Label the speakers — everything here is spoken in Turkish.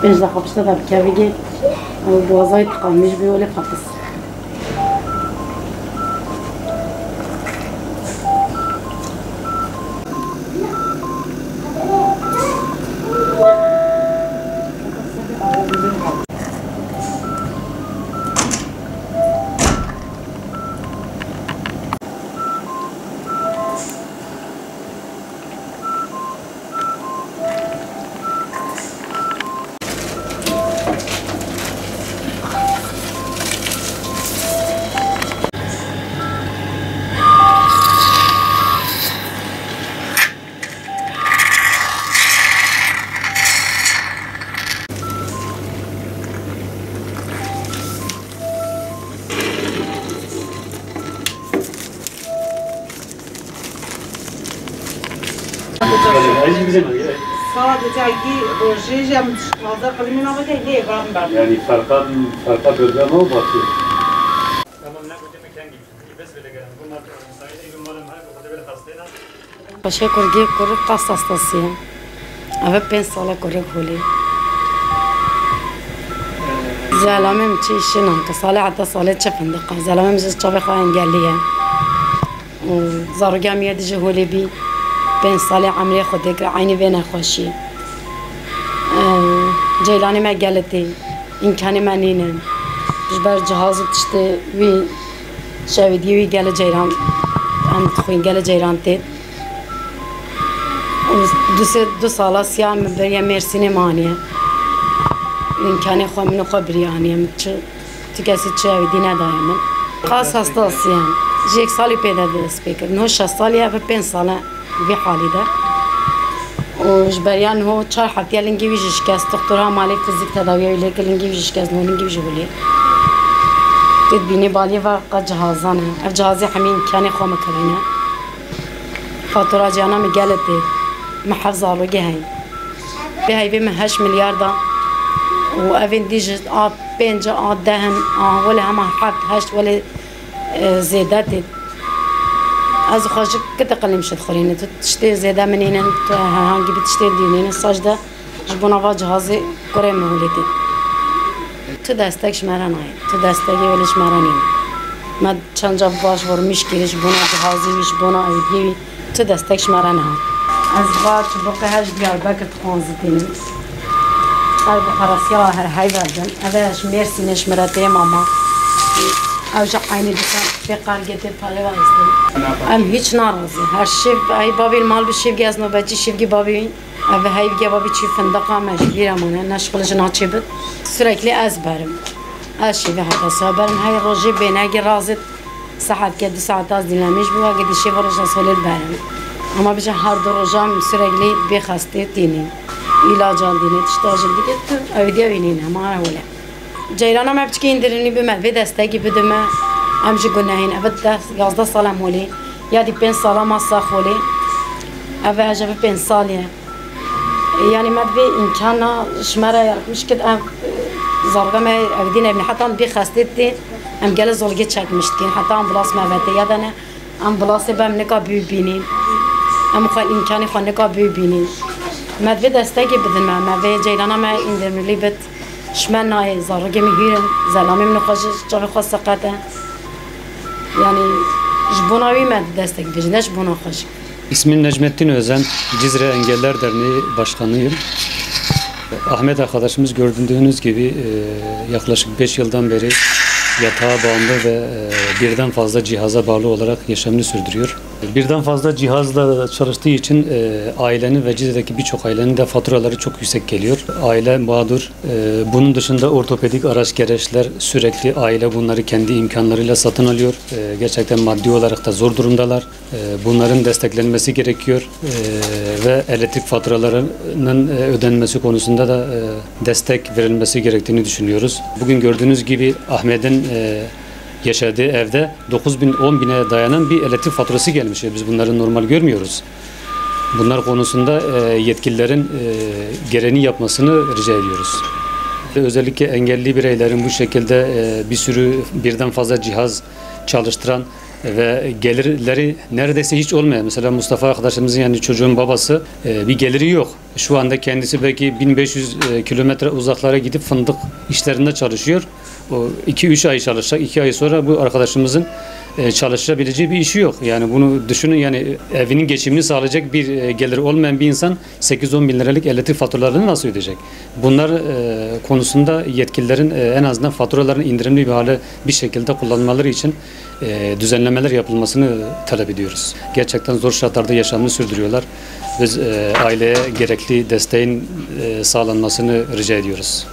Speaker 1: 5 dakika pişti da bir kevigi boğazayı tıkanmış bir öyle kapıs.
Speaker 2: Sadece roje jam mazda kalimin ama değil diye ben.
Speaker 3: Yani farka bölge mi o batıyor?
Speaker 1: Paşa kurgi kuru kas hastasıyım. Eve 5 sala kuru holi. Zalamem çi işin ki sala hatta sala çefindi. Zalamem jiz çabe kha engelliye. Zargam yedici holi bi 5 sala amri خودی که عینی و نخوشی. جیلانی مگلتی امکانی منینم. جبر جهاز تشته وی شویدی وی گل جیران ام خوین گل جیران تید. دو ساله سیام برای مرسینه مانیه. امکانی خو منو خبریانیم. تو کسی شویدی ندارم. خاص حساسیم. یک سالی پیدا دست بکر. نه 6 سالیه و 5 ساله في حالي ده وجبريان هو شهر حتى لنجي بيجيش كاس دكتورها مالي فيزيك تداوية ليك لنجي بيجيش كاس نو لنجي بيجي ولي تدبيني بالي وقا جهازانا اف جهازي حمين كاني خو مكرينه فاتورة جانا مقالتي محافظة لوجي هاي بهاي بما 8 مليار ده وافين ديجي بينجا دهن ولا هما حق 8 ولا زيادات از خواهش کت قلیم شد خورینه تو تشتی زیاده منینه تو هنگی بتشتی دینینه ساجده جبونا و جهازی کره مهولیتی تو دستکش مرانای تو دستکی ولیش مرانیم ما چند جا باش ورمیش کلیش بونا جهازی ویش بونا ایدیوی تو دستکش مرانای از بعد بقیه هش بیار بکت خانزیتینیم قلب خراسیا هر های بردن اوهش مرسینش مراتي ماما اوجا عيني بقار جدي بالي وازدم ام هيç narazı her şey ay babil mal bir şey gezno bacı şivgi babi ve hayvge babi çi fındıqa mecbur amana naşgılcı naçibet sürekli ezberim her şey ve hatta saberim hay roje benagi razit saat kedi saat az dinlemiş bu vakit şey var roja solil berim ama bize her rojam sürekli bir hasta dini ilaç aldığını işte acil gitti evde vinine ama öyle جيرانا ما بتشكي نديرني بما في دستاكي بدما امشي قلنا هنا ابدا قصدا صلاه مولي يا دي بين صلاه ما صاخولي ابا جاب بين صاليه يعني ما بي امكاننا شمره مش كده زرقه ما اودينا ابن حتى بي خاستي ام قال زولجي تشاك مشتكين حتى امبلاص ما بات يا دنا امبلاص بمنكا بيبيني ام خو امكاني خنكا بيبيني ما في دستاكي بدما ما في جيرانا ما نديرني بت شمنا زارجي مهيرن زلامي من خاش جاري خاص قطع يعني جبوناوي ما destek vereceğiz buna karşı.
Speaker 3: İsmim Necmettin Özen, Cizre Engeller Derneği Başkanıyım. Ahmet arkadaşımız gördüğünüz gibi yaklaşık 5 yıldan beri yatağa bağımlı ve birden fazla cihaza bağlı olarak yaşamını sürdürüyor. Birden fazla cihazla çalıştığı için ailenin ve Cizre'deki birçok ailenin de faturaları çok yüksek geliyor. Aile mağdur. Bunun dışında ortopedik araç gereçler sürekli aile bunları kendi imkanlarıyla satın alıyor. Gerçekten maddi olarak da zor durumdalar. Bunların desteklenmesi gerekiyor ve elektrik faturalarının ödenmesi konusunda da destek verilmesi gerektiğini düşünüyoruz. Bugün gördüğünüz gibi Ahmet'in yaşadığı evde 9.000-10 bine dayanan bir elektrik faturası gelmiş. Biz bunları normal görmüyoruz. Bunlar konusunda yetkililerin gereğini yapmasını rica ediyoruz. Özellikle engelli bireylerin bu şekilde bir sürü birden fazla cihaz çalıştıran ve gelirleri neredeyse hiç olmayan, mesela Mustafa arkadaşımızın yani çocuğun babası bir geliri yok. Şu anda kendisi belki 1500 kilometre uzaklara gidip fındık işlerinde çalışıyor. O 2-3 ay çalışacak. 2 ay sonra bu arkadaşımızın çalışabileceği bir işi yok. Yani bunu düşünün, yani evinin geçimini sağlayacak bir geliri olmayan bir insan 8-10 bin liralık elektrik faturalarını nasıl ödeyecek? Bunlar konusunda yetkililerin en azından faturalarını indirimli bir hale bir şekilde kullanmaları için düzenlemeler yapılmasını talep ediyoruz. Gerçekten zor şartlarda yaşamını sürdürüyorlar. Biz aileye gerekli desteğin sağlanmasını rica ediyoruz.